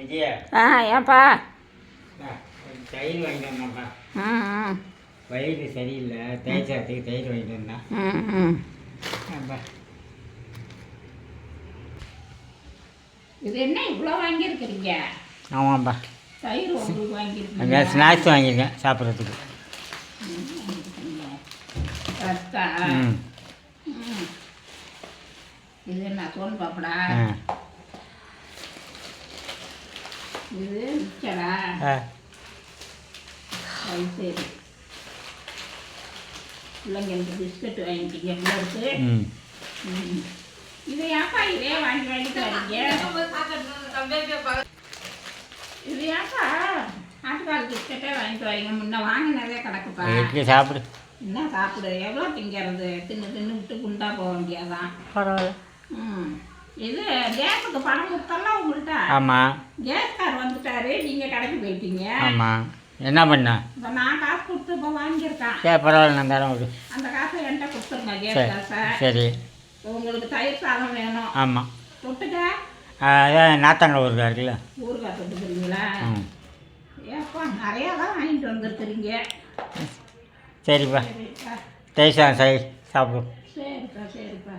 விஜயா ஏன்ப்பா தயிர் வாங்கிட்டு வந்தேன்ப்பா. வயிறு சரியில்லை, தயிர் சாதத்துக்கு தயிர் வாங்கிட்டு வந்தேன். இது என்ன இவ்வளோ வாங்கியிருக்கிறீங்க? ஆமாம்ப்பா, தயிர் உங்களுக்கு வாங்கியிருக்கீங்க. ஸ்நாக்ஸ் வாங்கியிருக்கேன் சாப்பிட்றதுக்கு. இது என்ன சோன் பாப்படா? இது மிச்சடா? அது சரி. பிள்ளைங்களுக்கு பிஸ்கட் வாங்கிட்டீங்க பிள்ளைக்கு. இது ஏன்ப்பா இதே வாங்கி வாங்கிட்டு வரீங்க? இது ஏன்ப்பா ஆட்டுக்கால் பிஸ்கட்டே வாங்கிட்டு வரீங்க? முன்ன வாங்கினதே கிடக்குப்பா. சாப்பிடு. என்ன சாப்பிடு? எவ்வளோ திங்கிறது? தின்னு தின்னு விட்டு குண்டா போக வேண்டியதான். பரவாயில்ல. இது கேஸுக்கு பணம் கொடுத்தலாம் உங்கள்கிட்ட. ஆமாம், கேஸ்கார் வந்துட்டாரு, நீங்கள் கடைக்கு போயிட்டீங்க. ஆமாம், என்ன பண்ண? இப்போ நான் காசு கொடுத்து இப்போ வாங்கியிருக்கேன். சரி பரவாயில்ல, நான் தரேன். ஒரு அந்த காசை என்கிட்ட கொடுத்துருங்க, கேஸ் காசை. சரி. உங்களுக்கு தயிர் சாதம் வேணும். ஆமாம். தொட்டுக்க அதான் நாத்தாங்க ஊருக்கா இருக்குல்ல, ஊறுகாய் தொட்டுக்கிறீங்களா? ஏப்பா நிறையா தான் வாங்கிட்டு வந்துருக்குறீங்க. சரிப்பா, தயிர் சாதம் சரி சாப்பிடும். சரிப்பா சரிப்பா.